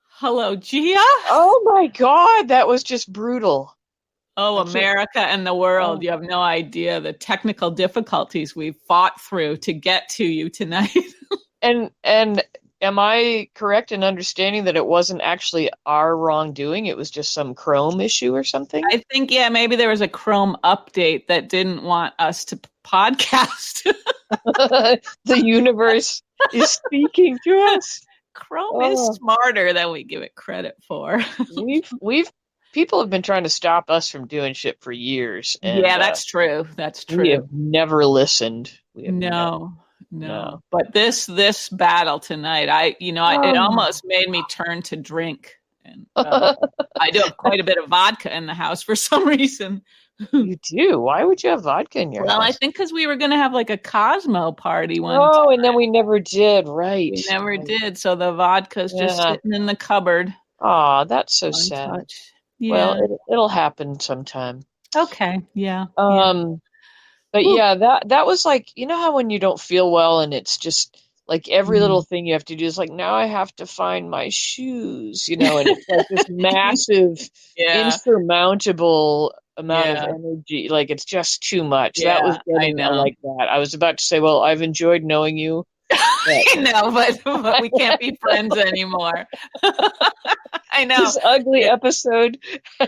Hello, Gia. Oh my God, that was just brutal. Oh, I can't. America and the world. Oh. You have no idea the technical difficulties we've fought through to get to you tonight. And am I correct in understanding that it wasn't actually our wrongdoing? It was just some Chrome issue or something? I think, yeah, maybe there was a Chrome update that didn't want us to podcast. The universe is speaking to us. Chrome is Oh, smarter than we give it credit for. we've people have been trying to stop us from doing shit for years, Yeah, and that's true. That's we true. have never listened. We have never. No, No. no. But this battle tonight, it Oh. almost made me turn to drink. And I do have quite a bit of vodka in the house for some reason. You do? Why would you have vodka in your Well, I house? think because we were going to have like a Cosmo party one Oh, time. and then we never did. Right. We never Right. did. So the vodka's just Yeah. sitting in the cupboard, Oh, that's so sad. untouched. Well, Yeah. it'll happen sometime. Okay. Yeah. Yeah. Um, but Whew. yeah, that was like, you know how when you don't feel well and it's just like every little Mm. thing you have to do is like, now I have to find my shoes, and it's like this massive, Yeah. insurmountable amount of Yeah. energy. Like it's just too much. That was Yeah. I getting know. like that. I was about to say, well, I've enjoyed knowing you, but I know, but we can't be friends anymore. I know. this ugly It, episode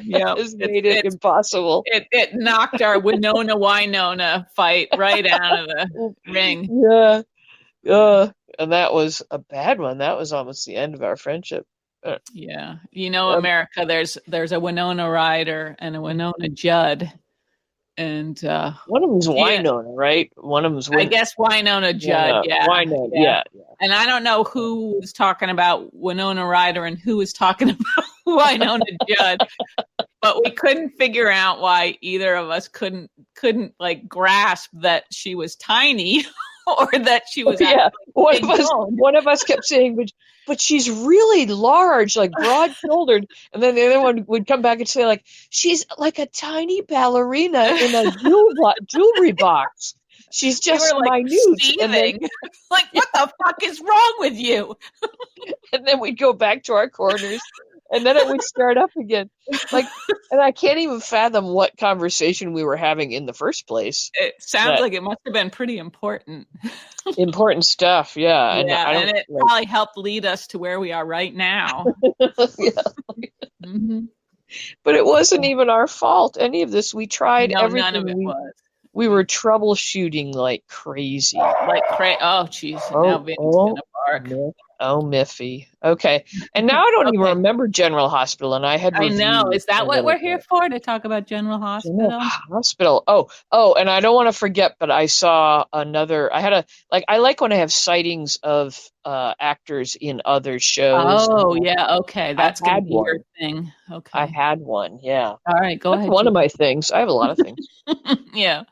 yeah. has It's made it it's impossible. it knocked our Winona fight right out of the ring. Yeah. And that was a bad one. That was almost the end of our friendship. Uh, Yeah. um, America, there's a Winona Ryder and a Winona Judd. And one of them's Gia, Winona, right? One of them's I guess Winona Judd, yeah. Winona. Yeah. Yeah, And I don't know who was talking about Winona Ryder and who was talking about Winona Judd, but we couldn't figure out why either of us couldn't like grasp that she was tiny or that she was yeah. actually big boned. One of us kept saying, but she's really large, like broad shouldered. And then the other one would come back and say, like, she's like a tiny ballerina in a jewelry box. She's We just were like minute. seething. Like, what the fuck is wrong with you? And then we'd go back to our corners, and then it would start up again. Like, and I can't even fathom what conversation we were having in the first place. It sounds That like it must have been pretty important. important stuff, yeah. And Yeah, I and don't it like, probably helped lead us to where we are right now. yeah. Hmm. But it wasn't even our fault. Any of this, we tried No, none of everything. it was. We were troubleshooting like crazy. Oh, jeez. Now Oh, Vinny's oh, gonna bark. Miff. Oh, Miffy. Okay. And now I don't even Okay, remember General Hospital, and I had I know. reviewed Is that a what little we're here bit. for? To talk about General General Hospital? Hospital. Oh, and I don't want to forget, but I saw another. I had a like. I like when I have sightings of actors in other shows. Oh, yeah. Okay, I that's gonna had be your one. thing. I Okay. had one. Yeah, All right, go that's ahead, one Gia. of my things. I have a lot of things. Yeah.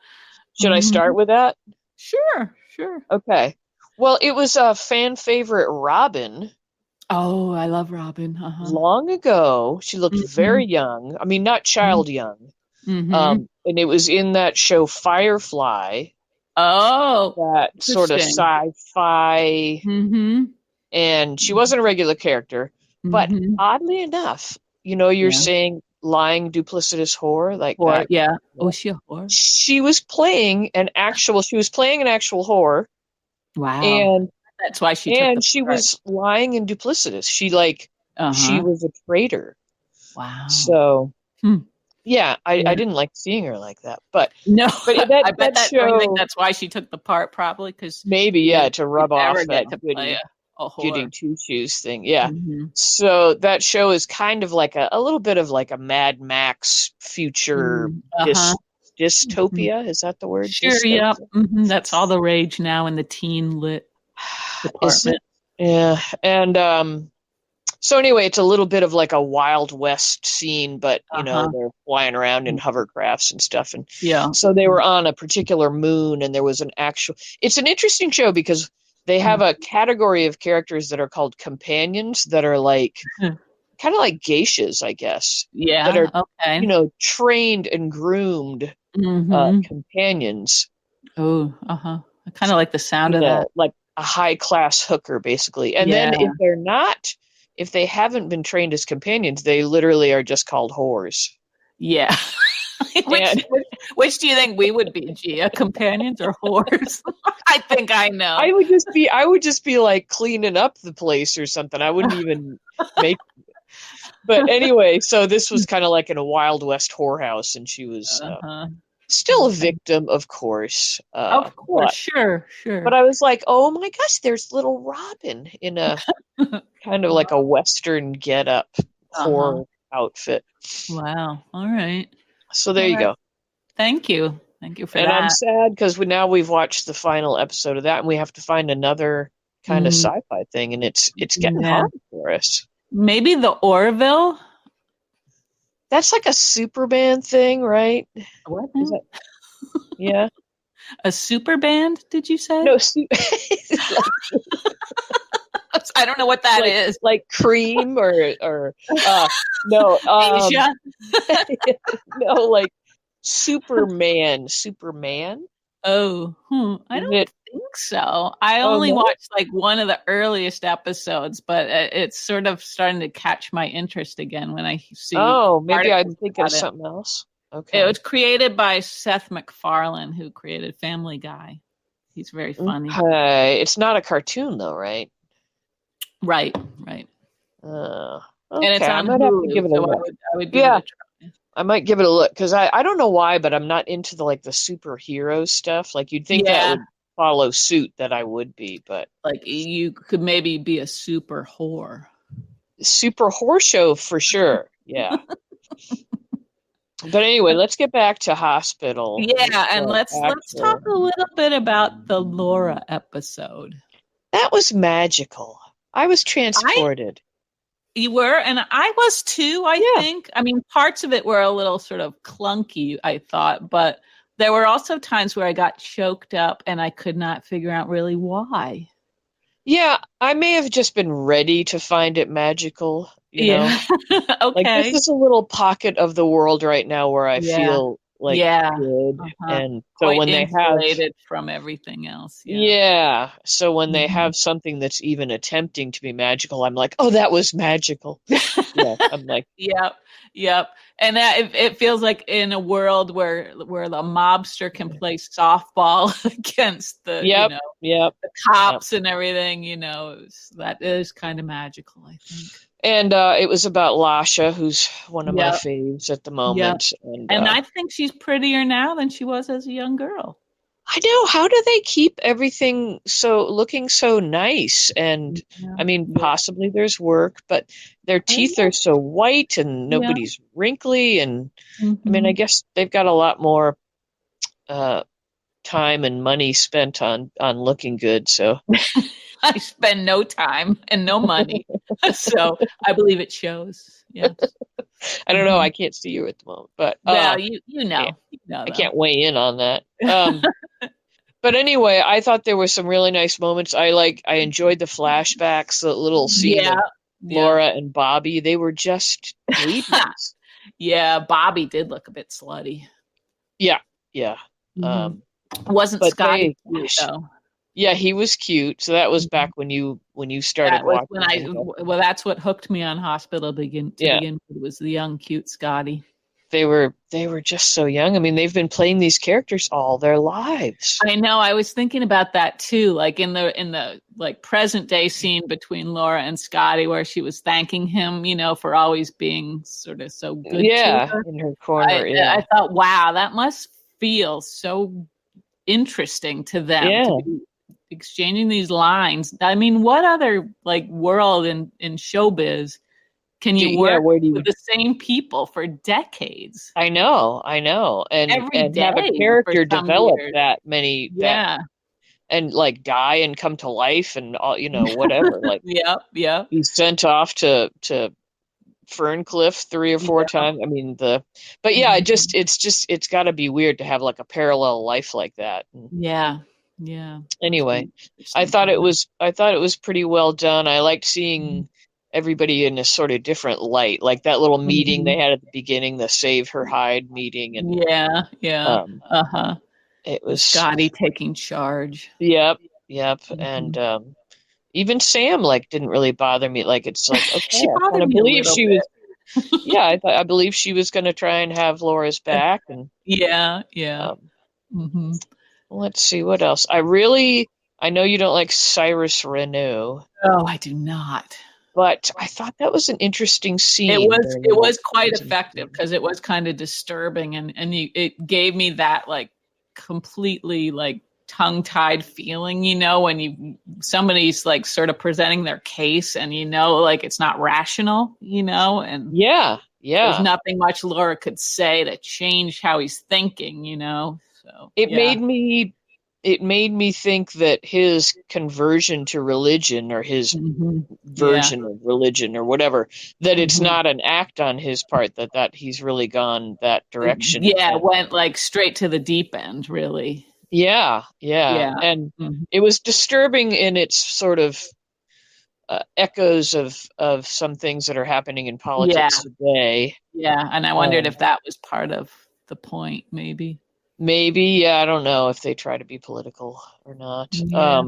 Should I Hmm. start with that? Sure, sure. Okay. Well, it was a fan favorite, Robin. Oh, I love Robin. Uh-huh. Long ago. She looked Hmm. very young. I mean, not child young. Hmm. And it was in that show Firefly, Oh, that sort of interesting. sci-fi, Hmm. and she wasn't a regular character, but Hmm. oddly enough, you're Yeah. saying lying duplicitous whore like Or that. yeah. Oh, Yeah. she a whore? She was playing an actual whore, Wow. and That's why she took the and she part. was lying and duplicitous. She Uh-huh. was a traitor. Wow. So Hmm. yeah, I Yeah. didn't like seeing her like that. But No, that I bet that that. Or you think show, that's why she took the part? Probably because maybe, you yeah, didn't to you'd rub ever off that get to play goody a goody whore. two shoes thing. Yeah. Hmm. So that show is kind of like a little bit of like a Mad Max future Mm. Uh-huh. Mhm. dystopia. Is that the word? Sure. Yep. Dystopia? That's all the rage now in the teen lit Is it? department. Yeah. And so anyway, it's a little bit of like a Wild West scene, but Uh-huh. they're flying around in hovercrafts and stuff. And Yeah. so they were on a particular moon, and there was it's an interesting show because they have Mhm. a category of characters that are called companions that are like kind of like geishas, I guess, that are, Yeah. Okay. trained and groomed Hmm. companions. Oh. Uh-huh. I kind of like the sound You of that. know, like a high class hooker, basically. And Yeah. then if they haven't been trained as companions, they literally are just called whores. Yeah. which, And which do you think we would be, Gia? Companions or whores? I think I know. I would just be like cleaning up the place or something. I wouldn't even make. But anyway, so this was kind of like in a Wild West whorehouse, and she was Uh-huh. still a victim, of course. Of course, sure. But I was like, oh my gosh, there's little Robin in a kind of like a Western get-up horror outfit. Wow. All right. So there you go. Thank you. Thank you for And that. I'm sad because now we've watched the final episode of that, and we have to find another kind of sci-fi thing, and it's getting hard for us. Maybe the Orville. That's like a Superman thing, right? What? Yeah. A super band? Did you say? No, I don't know what that is. Like Cream or no, Asia? no, like Superman. Oh, I don't think so. I only watched like one of the earliest episodes, but it's sort of starting to catch my interest again when I see. Oh, maybe I'm thinking of something else. Okay. It was created by Seth MacFarlane, who created Family Guy. He's very funny. Okay. It's not a cartoon though, right? Right. Okay. And it's on I might have to give it a look. I would give it a try. I might give it a look because I don't know why, but I'm not into the superhero stuff. Like you'd think that would follow suit that I would be, but like you could maybe be a super whore. Super whore show for sure. Yeah. But anyway, let's get back to hospital. Yeah, and let's talk a little bit about the Laura episode. That was magical. I was transported. You were, and I was too, I think. I mean, parts of it were a little sort of clunky, I thought, but there were also times where I got choked up and I could not figure out really why. Yeah, I may have just been ready to find it magical, you know? Okay. Like this is a little pocket of the world right now where I feel like good. And so quite when they have from everything else. So when they have something that's even attempting to be magical, I'm like, oh, that was magical. I'm like, Yep. And that it feels like in a world where the mobster can play softball against the the cops and everything, that is kind of magical, I think. And it was about Lasha, who's one of my faves at the moment. And I think she's prettier now than she was as a young girl. I know. How do they keep everything looking so nice? And I mean, possibly there's work, but their teeth are so white and nobody's wrinkly. And I mean, I guess they've got a lot more time and money spent on looking good. So I spend no time and no money. So I believe it shows. Yes. I don't know. I can't see you at the moment, but you know. I can't weigh in on that. But anyway, I thought there were some really nice moments. I enjoyed the flashbacks, the little scene of Laura and Bobby. They were just babies. Bobby did look a bit slutty. Yeah. Wasn't Scotty cute, though? Yeah, he was cute. So that was back when you started watching. That's what hooked me on Hospital to begin with, was the young, cute Scotty. They were just so young. I mean, they've been playing these characters all their lives. I know. I was thinking about that too. Like in the present day scene between Laura and Scotty, where she was thanking him, for always being sort of so good. Yeah, to her. In her corner. I thought, wow, that must feel so interesting to them to be exchanging these lines. I mean, what other world in showbiz can you work with the same people for decades? I know, and have a character develop that many, and die and come to life and all, whatever. He's sent off to Ferncliff 3 or 4 times. I mean it's got to be weird to have a parallel life like that. Anyway, I thought it was pretty well done. I liked seeing everybody in a sort of different light, like that little meeting they had at the beginning, the Save Her Hide meeting, and it was it was Scotty taking charge. Yep, Yep. And Mhm. even Sam like didn't really bother me. Like it's like, okay, She I kind bothered of me a believe little she was, bit. yeah, I believe she was going to try and have Laura's back. And Yeah, yeah. um, Hmm. let's see what else. I know you don't like Cyrus Renew, Oh, I do not. but I thought that was an interesting It scene was during it that was quite prison effective scene. because it was kind of disturbing it gave me that like completely like tongue-tied feeling, when somebody's like sort of presenting their case and like it's not rational, and Yeah, there's yeah. nothing much Laura could say to change how he's thinking. So It yeah. made me it made me think that his conversion to religion or his Hmm. Yeah. version of religion or whatever, that it's Hmm. not an act on his part, that he's really gone that direction. Yeah, And went like straight to the deep end, really. yeah, yeah. Yeah. And Mhm. it was disturbing in its sort of echoes of some things that are happening in Yeah. politics today. Yeah, and I wondered Um, if that was part of the point, maybe. maybe, yeah, I don't know if they try to be political or not. Yeah.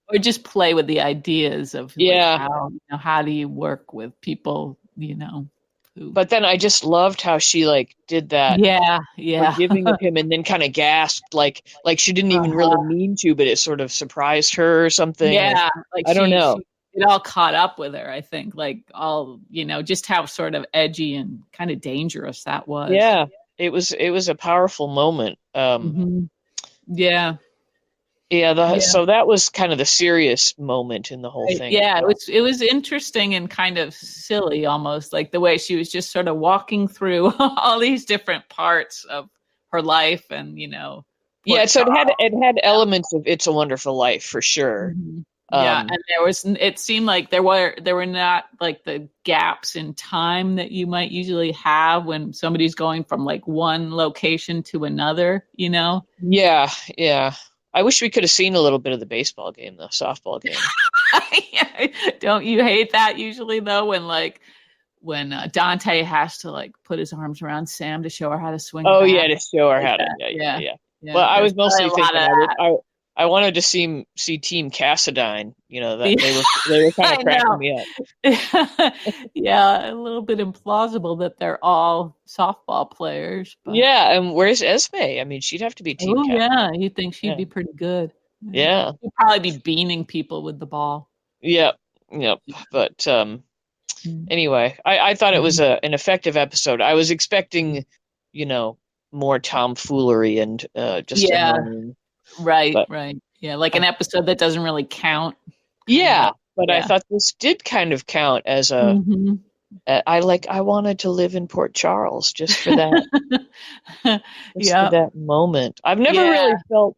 Or just play with the ideas of like Yeah, how do you work with people, who. but then I just loved how she like did that Yeah, yeah. forgiving of him and then kind of gasped like she didn't even really Uh-huh. mean to, but it sort of surprised her or something, or Yeah, like I don't she know. it all caught up with her, I think, like all, just how sort of edgy and kind of dangerous that was. Yeah, it was a powerful moment. Hmm. Yeah. Yeah, Yeah. so that was kind of the serious moment in the whole thing, I Yeah, it thought. was it was interesting and kind of silly almost, like the way she was just sort of walking through all these different parts of her life and, Yeah, Port so Charles. it had elements of It's a Wonderful Life for sure. Mhm. Yeah, Um, and it seemed like there were not like the gaps in time that you might usually have when somebody's going from like one location to another. yeah, yeah. I wish we could have seen a little bit of the baseball game, though, softball game. Don't you hate that usually though when Dante has to like put his arms around Sam to show her how to swing a Oh bat yeah, to show her like how to. that. Yeah, yeah, Yeah. yeah. Well, Yeah. I There's was probably mostly a lot thinking of I wanted to see Team Cassadine. That that. they were kind of I cracking know. me up. Yeah, a little bit implausible that they're all softball players, but Yeah, and where's Esme? I mean, she'd have to be Team oh yeah, Cassadine. you think she'd Yeah, be pretty good. Yeah. yeah, She'd probably be beaning people with the ball. yep, yep. But Mhm. anyway, I thought it was Mhm. an effective episode. I was expecting, you know, more tomfoolery and just Yeah, annoying, right, but right. Yeah, like an I, episode that doesn't really count, kind of. yeah, but I Yeah. thought this did kind of count as Hmm. I wanted to live in Port Charles just for Yeah, that moment. I've never yeah. really felt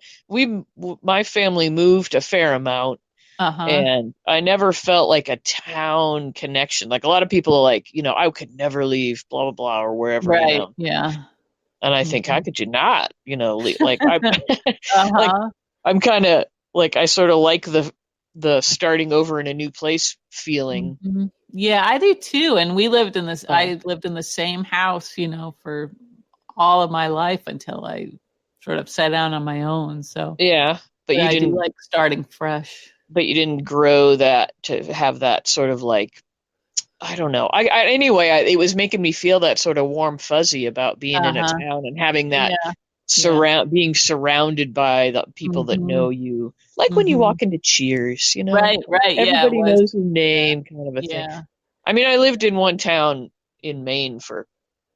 my family moved a fair amount, Uh-huh. and I never felt like a town connection. Like a lot of people are like, I could never leave blah blah blah or wherever. Right. Yeah. And I think, how Mhm. could you not, like I like Uh-huh. I'm kind of like I sort of like the starting over in a new place feeling. Mhm. Yeah, I do too. And Uh, I lived in the same house, for all of my life until I sort of sat down on my own. So yeah, but yeah, you I do didn't like starting fresh. but you didn't grow that to have that sort of like, I don't know. Anyway, it was making me feel that sort of warm fuzzy about being in a Uh-huh. town and having that Yeah. Yeah. being surrounded by the people that Hmm. know you. Like when you Hmm. walk into Cheers, Right, right. Yeah, it everybody was. knows your name, kind of a thing. Yeah. I mean, I lived in one town in Maine for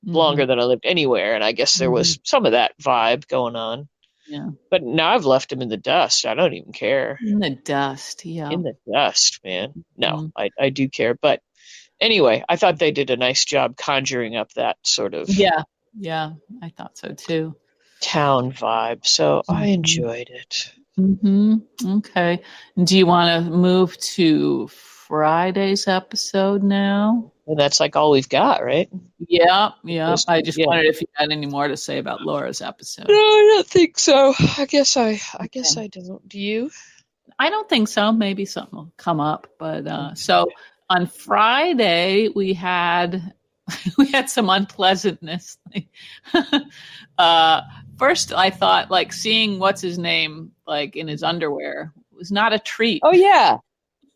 longer Hmm. than I lived anywhere, and I guess there Hmm. was some of that vibe going on. Yeah. But now I've left them in the dust. I don't even care. In the dust. Yeah. In the dust, man. No, Mhm. I do care. But anyway, I thought they did a nice job conjuring up that sort of Yeah. Yeah. I thought so too. town vibe. So I Mhm. enjoyed it. Okay. Do you want to move to Friday's episode now? And that's like all we've got, right? Yeah. Yeah. I just Yeah. wondered if you had any more to say about Laura's No, episode. I don't think so. I guess Okay. I don't. Do you? I don't think so. Maybe something will come up. But Okay. so on Friday we had we had some unpleasantness. uh, First, I thought like seeing what's his name like in his underwear was not a treat. Oh yeah.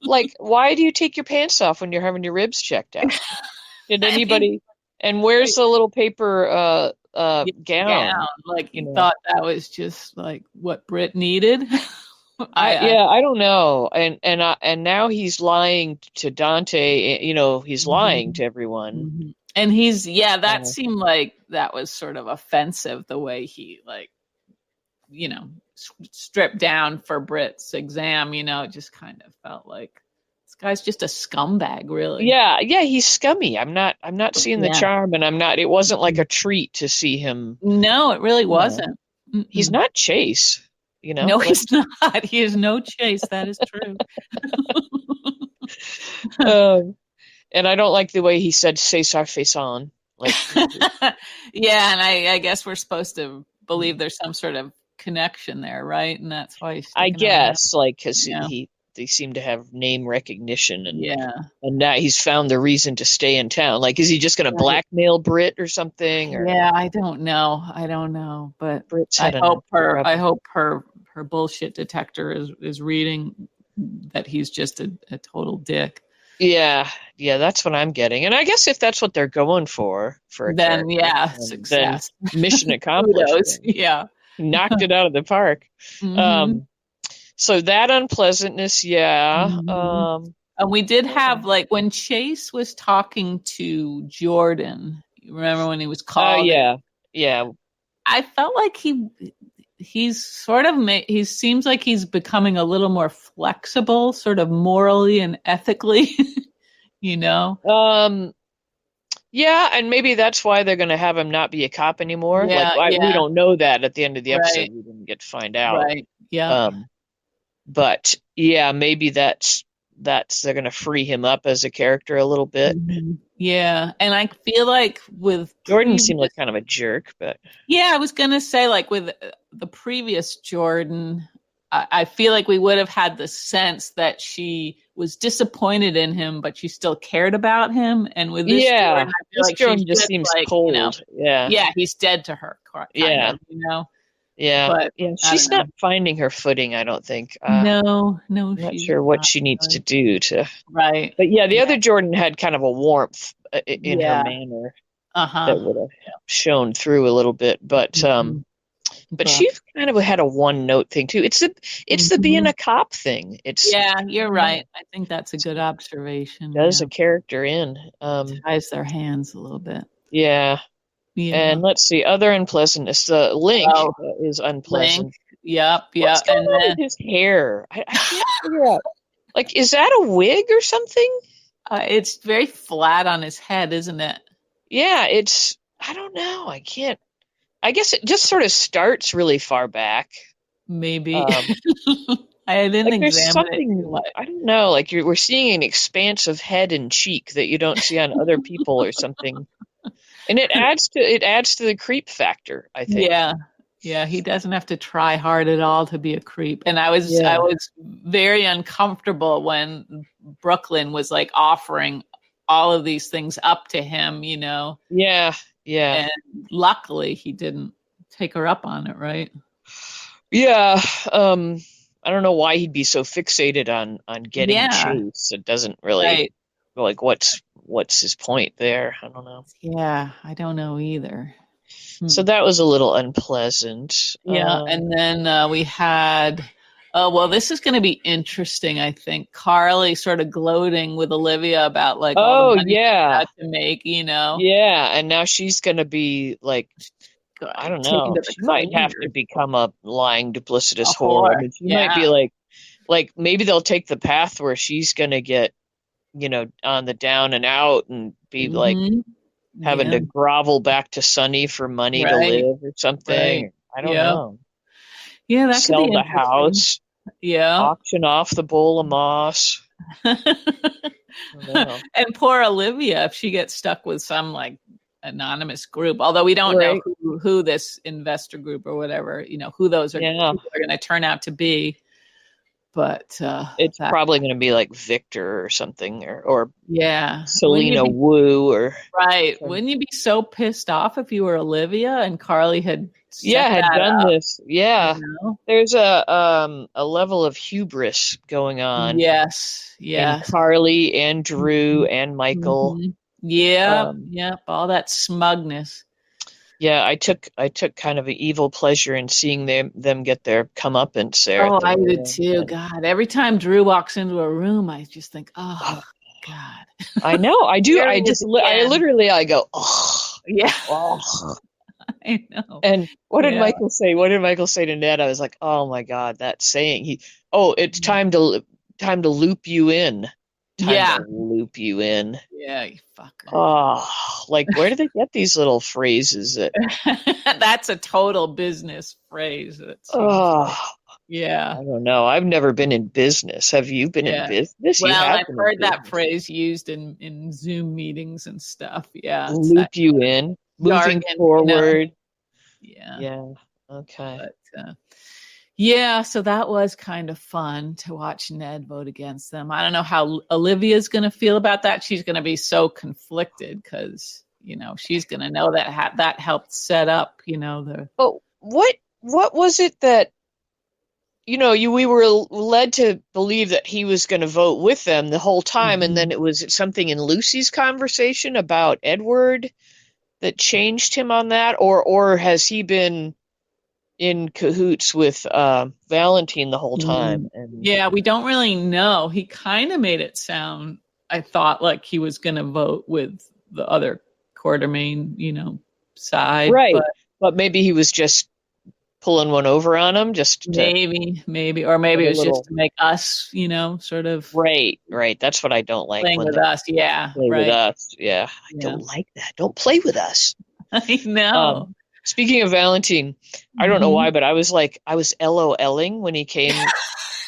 Like, why do you take your pants off when you're having your ribs checked out? Did anybody? And where's the little paper gown? Like he thought that was just like what Britt needed. I don't know. And now he's lying to Dante. He's lying to everyone. And that seemed like that was sort of offensive, the way he stripped down for Britt's exam. It just kind of felt like this guy's just a scumbag, really. Yeah, he's scummy. I'm not seeing the charm, and it wasn't like a treat to see him. No, it really wasn't. He's not Chase, No, he's not. He is no Chase. That is true. And I don't like the way he said "Cesar Faison." Like, yeah, and I guess we're supposed to believe there's some sort of connection there, right? And that's why I guess, like, because they seem to have name recognition, and now he's found the reason to stay in town. Like, is he just going to blackmail Britt or something? Or? Yeah, I don't know, but I hope her bullshit detector is reading that he's just a total dick. Yeah, that's what I'm getting. And I guess if that's what they're going for then success. Then mission accomplished. Yeah. Knocked it out of the park. So that unpleasantness, and we did have, like, when Chase was talking to Jordan, you remember when he was called? Yeah. I felt like he's sort of he seems like he's becoming a little more flexible, sort of morally and ethically, Yeah, and maybe that's why they're going to have him not be a cop anymore. We don't know that at the end of the episode. We didn't get to find out. Right. Yeah. But yeah, maybe that's they're going to free him up as a character a little bit. Yeah, and I feel like with Jordan seemed like kind of a jerk, but I was going to say, like, with the previous Jordan, I feel like we would have had the sense that she was disappointed in him, but she still cared about him. And with this Jordan, I feel like Jordan just seems like, cold. He's dead to her. Kind of, Yeah, but she's not finding her footing, I don't think. No, I'm not sure what she needs to do to. Right. But the other Jordan had kind of a warmth in her manner that would have shown through a little bit. But but she kind of had a one-note thing too. It's the being a cop thing. You're right. I think that's a good observation. Does a character in ties their hands a little bit. Yeah. And let's see, other unpleasantness. The Link is unpleasant. Link. Yep. What's going on with his hair? I can't figure out. Like, is that a wig or something? It's very flat on his head, isn't it? Yeah, I don't know. I guess it just sort of starts really far back. Maybe. I didn't examine it. I don't know. Like, we're seeing an expanse of head and cheek that you don't see on other people or something. And it adds to the creep factor, I think. Yeah, he doesn't have to try hard at all to be a creep. And I was very uncomfortable when Brooklyn was, like, offering all of these things up to him, Yeah. And luckily he didn't take her up on it, right? Yeah. I don't know why he'd be so fixated on getting Chase. It doesn't really like what's his point there? I don't know. Yeah, I don't know either. So that was a little unpleasant. Yeah, and then we had, this is going to be interesting, I think. Carly sort of gloating with Olivia about, like, all the money she had to make, Yeah, and now she's going to be, like, I don't know. She might have to become a lying, duplicitous whore. I mean, she might be like maybe they'll take the path where she's going to get, on the down and out and be like having to grovel back to Sonny for money to live or something. Right. I don't know. Yeah, that sell could be the house. Yeah. Auction off the bowl of moss. And poor Olivia, if she gets stuck with some, like, anonymous group, although we don't know who this investor group or whatever, who those are, are going to turn out to be. But It's that, probably going to be like Victor or something, or yeah. Wouldn't you Selena be Wu or right? some. Wouldn't you be so pissed off if you were Olivia and Carly had Yeah, set had that done up? this. Yeah. You know? There's a level of hubris going on Yes, in yes. Carly and Drew Mhm. and Michael. Mhm. Yep, Um, yep. All that smugness. yeah, I took kind of an evil pleasure in seeing them get their comeuppance there at Oh, the I did wedding. too. And God, every time Drew walks into a room, I just think, oh, oh God, I know, I do. here he is I again. literally, I go, oh, Yeah, oh. I know. And what did Yeah, Michael say? What did Michael say to Ned? I was like, oh my God, that saying. Oh, it's time to loop you in. Time to yeah, loop you in. yeah. You fucker. Oh, like where do they get these little phrases that, That's a total business phrase. It seems oh, like. Yeah, I don't know. I've never been in business. Have you been in yeah. business? You Well, have I've been in heard that business. phrase used in Zoom meetings and stuff. Yeah, it's that Loop you in, moving jargon, forward. Yeah, Yeah. Okay. but yeah, so that was kind of fun to watch Ned vote against them. I don't know how Olivia's going to feel about that. She's going to be so conflicted because she's going to know that that helped set up the. But what was it that we were led to believe that he was going to vote with them the whole time, and then Mhm. it was something in Lucy's conversation about Edward that changed him on that, or has he been in cahoots with Valentine the whole time? Mm. And Yeah, we don't really know. He kind of made it sound, I thought, like he was going to vote with the other Quartermain, side, right, but but maybe he was just pulling one over on him just to maybe, or have maybe a it was just little. to make us, sort of Right. That's what I don't like playing when with they us. Yeah, play with right. us. Yeah, I Yeah, don't like that. Don't play with us. I Um, know. Speaking of Valentine, I don't know why, Mhm. but I was LOLing when he came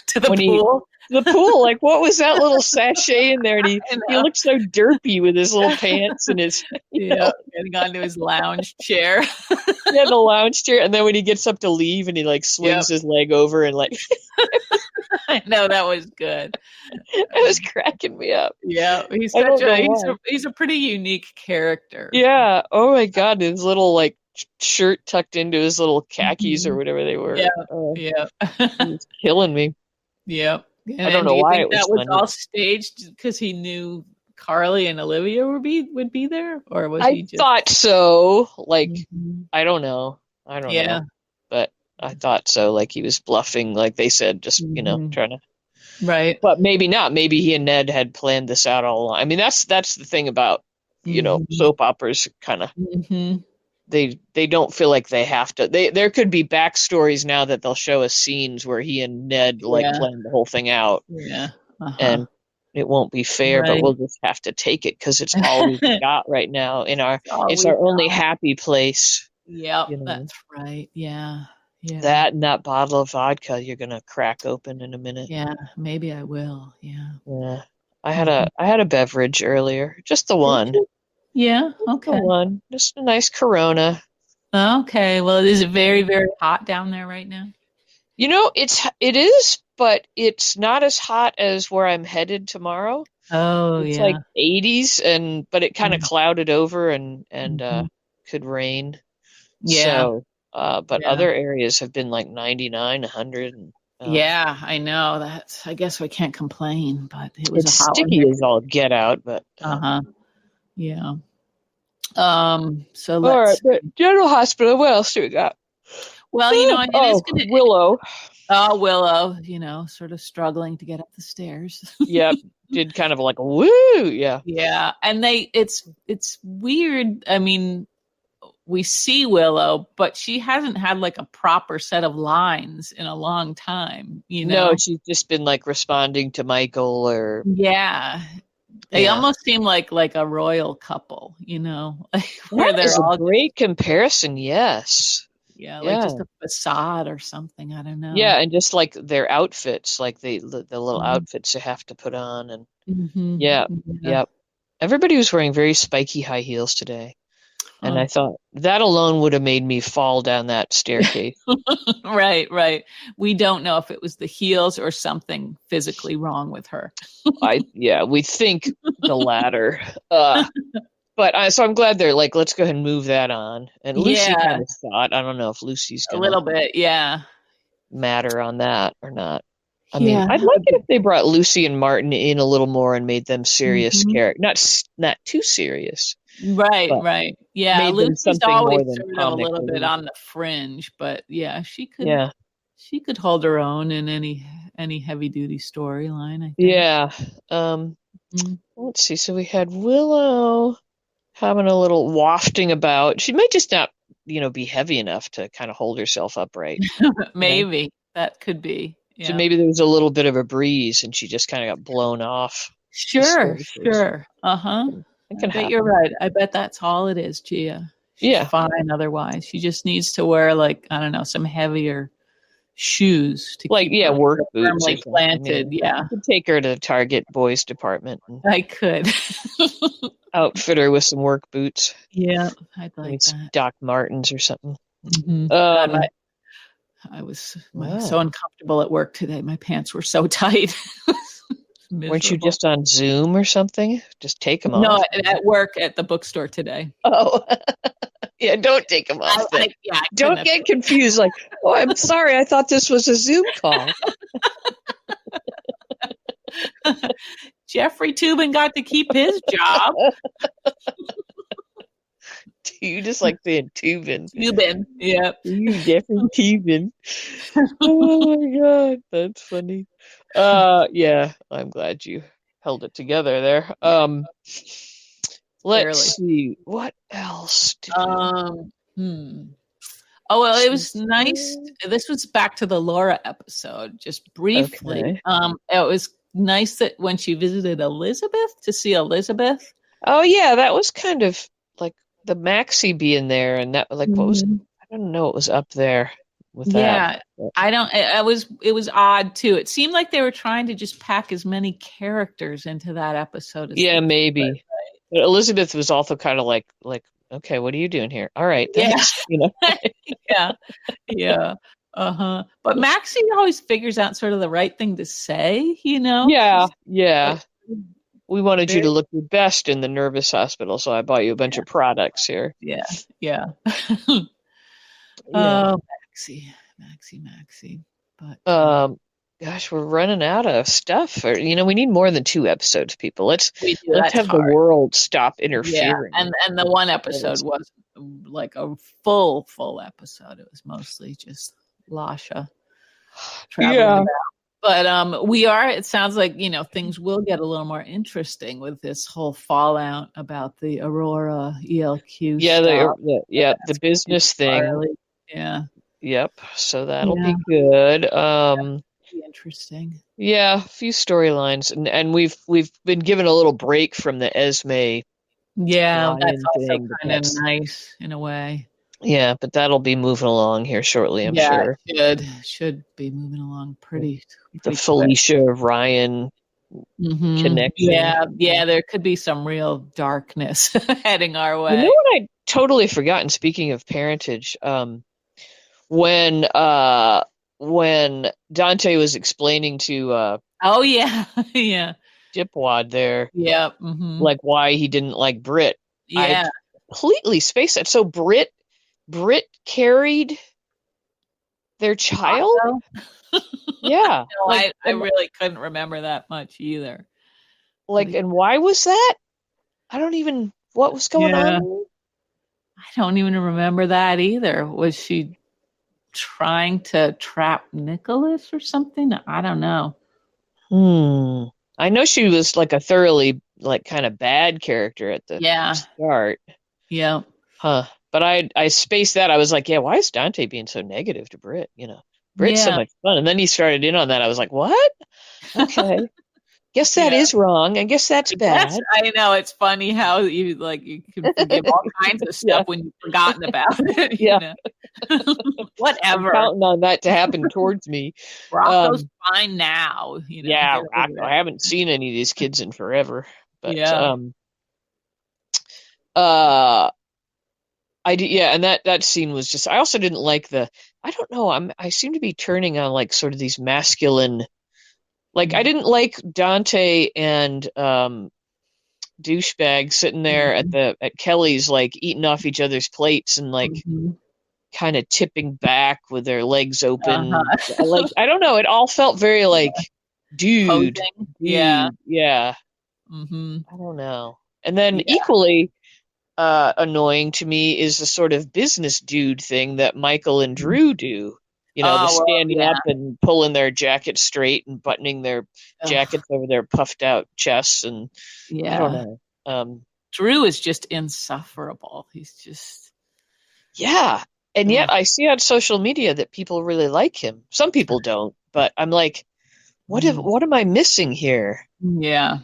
To the when he pool. the pool. Like, what was that little sachet in there? And he I he know. looked so derpy with his little pants and his Yeah, getting onto his lounge chair. yeah, the lounge chair. And then when he gets up to leave and he like Yep, swings his leg over and like I know that was good. it was cracking me up. Yeah, he's I such don't a know he's why. a he's a pretty unique character. Yeah. Oh my God, his little like shirt tucked into his little khakis or Mhm. whatever they Yeah, were. yeah, He was killing me. yep. And I don't then do know you why think it was that was funny. all staged because he knew Carly and Olivia would be there, or was I he just? thought so. Like, Mhm. I don't know. I don't Yeah. know. But I thought so. Like he was bluffing, like they said, just, Mhm. trying to. Right. But maybe not. Maybe he and Ned had planned this out all along. I mean, that's the thing about, Mhm. soap operas kind of Mhm. they don't feel like they have to. There could be backstories now that they'll show us scenes where he and Ned like Yeah. planned the whole thing out, Yeah. Uh-huh. and it won't be fair, but Right. we'll just have to take it because it's all we've got right now in our. All It's we've our only got. happy place. Yep, You know that's right. Yeah. Yeah. that and that bottle of vodka you're gonna crack open in a minute. Yeah. Maybe I will. Yeah. Yeah, I had a Mhm. I had a beverage earlier, just the Did one, you? Yeah. just the Okay. one, just a nice Corona. Okay. Well, is it very, very hot down there right now? It is, but it's not as hot as where I'm headed tomorrow. Oh, It's like yeah. 80s, but it kind of clouded over and Mm-hmm. could rain. Yeah. So, but Yeah. other areas have been like 99, 100, and Yeah. I know that. I guess we can't complain, but it was a it's hot one sticky here. as all get out. But Uh-huh. Yeah. So all right, let's but see. General Hospital. What else do we got? Well, it is Oh, gonna. Willow. Oh, Willow, sort of struggling to get up the stairs. Yep, did kind of like a woo. Yeah. Yeah, and it's weird. I mean, we see Willow, but she hasn't had like a proper set of lines in a long time, you No, know? she's just been like responding to Michael or Yeah. They yeah. almost seem like a royal couple, like where That they're is a all just great comparison. Yes. yeah, like Yeah. just a facade or something. I don't Yeah, know. and just like their outfits, like the little Mhm. outfits they have to put on, and Mhm. yeah, Yeah. yep. Everybody was wearing very spiky high heels today. And I thought that alone would have made me fall down that staircase. Right. We don't know if it was the heels or something physically wrong with her. We think the latter. So I'm glad they're like, let's go ahead and move that on. And Lucy Yeah, kind of thought, I don't know if Lucy's a gonna little bit. Yeah. matter on that or not. I mean, Yeah, I'd that like would it be. if they brought Lucy and Martin in a little more and made them serious Mhm. character, not too serious, Right, but right. Yeah, made them Lucy's something always more than sort of a comic little bit relief. on the fringe, but yeah, Yeah, she could hold her own in any heavy duty storyline, I think. yeah. Mm. Let's see. So we had Willow having a little wafting about. She might just not, be heavy enough to kind of hold herself upright. You know, Maybe that could be. so Yeah. maybe there was a little bit of a breeze and she just kind of got blown off the Sure, surface. sure. Uh-huh. It I can bet you're happen. right. I bet that's all it is, Gia. She's Yeah, fine otherwise. She just needs to wear like, I don't know, some heavier shoes to like keep her work boots or firmly something. planted. Yeah, You could take her to Target boys department and I could. outfit her with some work boots. Yeah, I'd Maybe like some that. Doc Martens or something. God, Um, I was so wow. uncomfortable at work today. My pants were so tight. Weren't you Miserable. just on Zoom or something? Just take them No, off. at work at the bookstore today. Oh, yeah, don't take them off then. Yeah, I couldn't Don't have. get confused. Like, oh, I'm sorry. I thought this was a Zoom call. Jeffrey Tubin got to keep his job. You just like saying Tubin. Tubin, yeah. You Jeffrey Tubin. Oh my God, that's funny. Yeah, I'm glad you held it together there. Let's Barely. see. What else did we Hmm. Oh well, it was nice. see? This was back to the Laura episode, just briefly. Okay. It was nice that when she visited Elizabeth to see Elizabeth. Oh yeah, that was kind of like the Maxie being there, and that like what was Mhm. I don't know what was up there with that. Yeah, But I don't. It was odd too. It seemed like they were trying to just pack as many characters into that episode as yeah, they could. maybe. But Elizabeth was also kind of like, okay, what are you doing here? All right, Yeah, thanks. yeah, yeah. Uh-huh. But Maxie always figures out sort of the right thing to say. Yeah, She's yeah. like We wanted you very. to look your best in the nervous hospital, so I bought you a bunch Yeah, of products here. yeah, yeah. Yeah. Oh, Maxie. But Um, gosh, we're running out of stuff. Or, we need more than 2 episodes, people. Let's we do. let's That's have the hard. world stop Yeah, interfering. and the one episode was like a full episode. It was mostly just Lasha traveling Yeah. about. But we are. It sounds like things will get a little more interesting with this whole fallout about the Aurora ELQ Yeah, stuff. the business thing. Farley. Yeah, Yep. So that'll yeah, be good. be interesting. Yeah, a few storylines, and we've been given a little break from the Esme Yeah, that's Ryan also thing, but kind of nice in a way. but that'll be moving along here shortly, I'm Yeah, sure. it should be moving along pretty The quick. Felicia Ryan connection. Yeah, there could be some real darkness heading our You know way. what I totally forgotten, speaking of parentage, when when Dante was explaining to Oh yeah, yeah, Dipwad there, yeah, like why he didn't like Brit, I yeah. completely spaced that. So Brit carried their child? No, Yeah. I really couldn't remember that much either. And why was that? I don't even what was going Yeah, on? I don't even remember that either. Was she trying to trap Nicholas or something? I don't know. I know she was like a thoroughly like kind of bad character at the Yeah, start. yeah, Huh. But I spaced that. I was like, yeah, why is Dante being so negative to Brit? Brit's so yeah. much fun. And then he started in on that. I was like, what? Okay. Guess that is wrong. I guess that's bad. I know it's funny how you can forgive all kinds of stuff Yeah. when you've forgotten about it. Yeah. I'm Whatever. counting on that to happen towards me. Rocco's fine now. Yeah, get over I it. haven't seen any of these kids in forever. But Yeah. uh I did, yeah, and that scene was just. I also didn't like the. I don't know. I seem to be turning on like sort of these masculine. Like I didn't like Dante and douchebag sitting there Mhm. at Kelly's, like eating off each other's plates and like Mhm. kind of tipping back with their legs open. Uh-huh. Like I don't know. It all felt very like, dude, Posing. Yeah. dude, yeah. Hmm. I don't know. And then Yeah. equally annoying to me is the sort of business dude thing that Michael and Drew do. You know, the Oh, well, standing yeah. up and pulling their jackets straight and buttoning their Ugh, jackets over their puffed out chests. And I don't yeah. know. Drew is just insufferable. He's just, Yeah. And ugh. yet I see on social media that people really like him. Some people don't, but I'm like, Mm. what am I missing here? Yeah.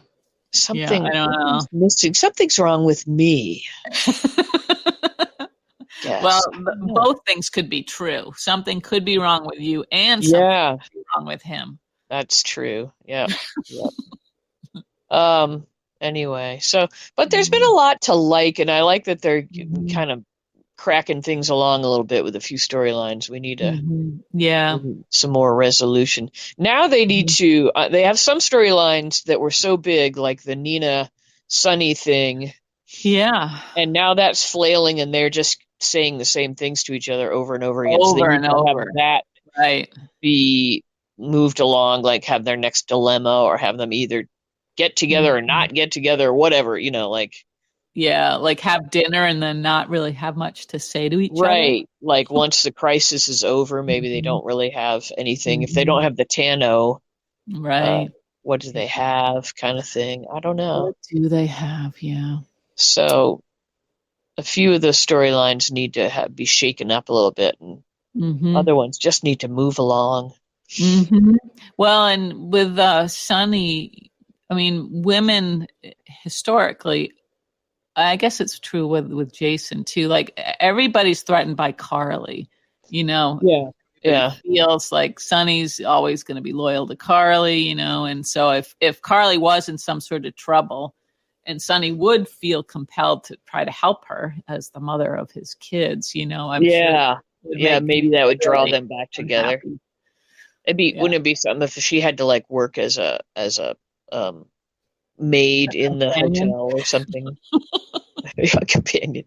Yeah. I don't know. Something's missing. Something's wrong with me. Well, Guess. I don't know. both things could be true. Something could be wrong with you, and something Yeah, could be wrong with him. that's true. Yep. Yep. Um, anyway, so, but there's been a lot to like, and I like that they're Mhm. kind of cracking things along a little bit with a few storylines. Mhm. We Yeah. need some more resolution. Now they need Mhm. to, they have some storylines that were so big, like the Nina Sunny thing, Yeah. and now that's flailing and they're just saying the same things to each other over and over again. So they Over need and to have over. that Right. be moved along, like have their next dilemma or have them either get together or Mhm. not get together or whatever, like Yeah. Like have dinner and then not really have much to say to each other. right, like once the crisis is over, maybe they Mhm. don't really have anything. If they don't Mhm. have the Tano, uh, Right. what do they have kind of thing? I don't know. What do they have? Yeah. So a few of the storylines need to be shaken up a little bit, and Hmm. other ones just need to move along. Hmm. Well, and with Sunny, I mean, women historically, I guess it's true with Jason too. Like everybody's threatened by Carly. You know, Yeah, everybody yeah, feels like Sunny's always going to be loyal to Carly. And so if Carly was in some sort of trouble, and Sunny would feel compelled to try to help her as the mother of his kids, I'm sure it yeah, would yeah. make Maybe people that would draw really them back together. unhappy. Yeah. Wouldn't it be something if she had to like work as a um maid in the Companion. hotel or something? A companion.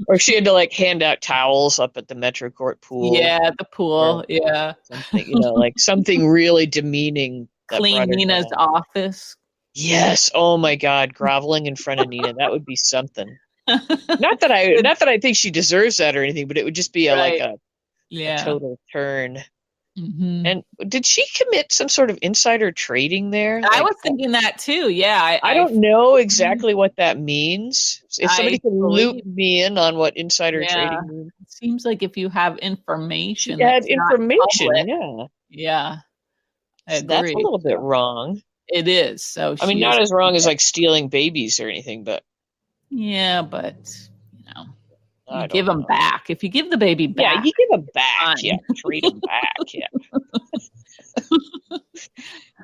Or she had to like hand out towels up at the Metro Court pool Yeah, the or pool. Yeah. something, like something really demeaning that Clean brought her Nina's down. office. Yes. Oh my God, groveling in front of Nina, that would be something. Good. Not that I think she deserves that or anything, but it would just be like Right. a Yeah. total turn. Hmm. And did she commit some sort of insider trading there? I Like, was thinking that too. Yeah. I don't know exactly what that means. If somebody I can loop believe, me in on what insider yeah. trading means. It seems like if you have She information had that's not information, public, yeah. yeah, I So that's a agree. little bit So wrong. it is. So I mean, she not is, as wrong as like stealing babies or anything, but yeah, but you know, you I give don't them know. back. If you give the baby Yeah, back, you give them back. Yeah, fine. trade them back. Yeah.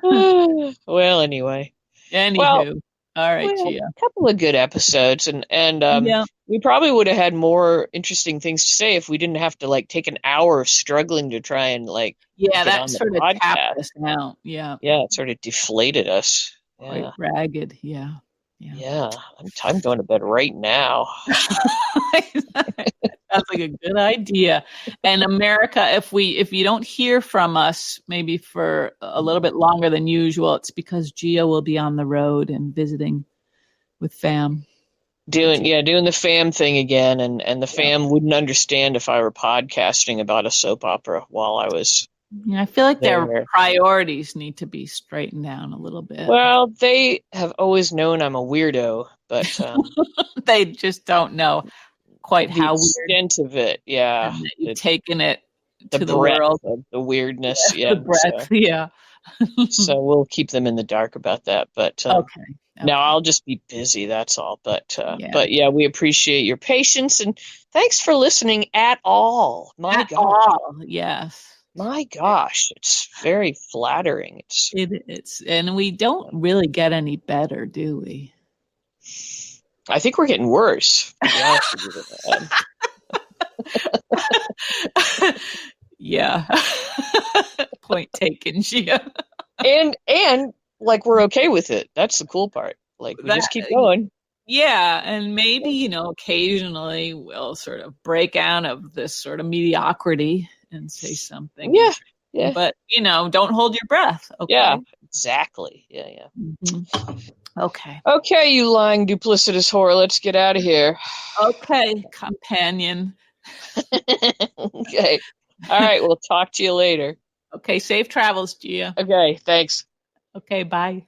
Well, anyway. Well, Anywho, all right, well, Gia. a couple of good episodes, and Yeah. we probably would have had more interesting things to say if we didn't have to like take an hour struggling to try and like Yeah, get that on the sort of tapped podcast. us out. Yeah. Yeah, it sort of deflated us. Quite Yeah, ragged. Yeah. Yeah. yeah. I'm going to bed right now. Sounds like a good idea. And America, if you don't hear from us maybe for a little bit longer than usual, it's because Gia will be on the road and visiting with fam. So Doing the fam thing again, and the yeah. fam wouldn't understand if I were podcasting about a soap opera while I was Yeah, I feel like their there. priorities need to be straightened down a little bit. Well, they have always known I'm a weirdo, but They just don't know quite the how weird extent of it, yeah, and that you've it's taken it the to the breadth world. of the weirdness, yeah. The breadth. Yeah. So we'll keep them in the dark about that. But Okay. now Okay. I'll just be busy. That's all. Yeah. But yeah, we appreciate your patience and thanks for listening at all. At all. Yes. My gosh, it's very flattering. It is. And we don't really get any better, do we? I think we're getting worse. To be honest with you. Yeah. Point taken, Gia. And like we're okay with it. That's the cool part. Like we That just keep going. Yeah, and maybe, occasionally we'll sort of break out of this sort of mediocrity and say something Yeah. interesting. Yeah. But, don't hold your breath, Yeah. okay? Exactly. Yeah. Yeah. Mhm. Okay. Okay, you lying, duplicitous whore. Let's get out of here. Okay, companion. Okay. All right. We'll talk to you later. Okay, safe travels, Gia. Okay. Thanks. Okay, bye.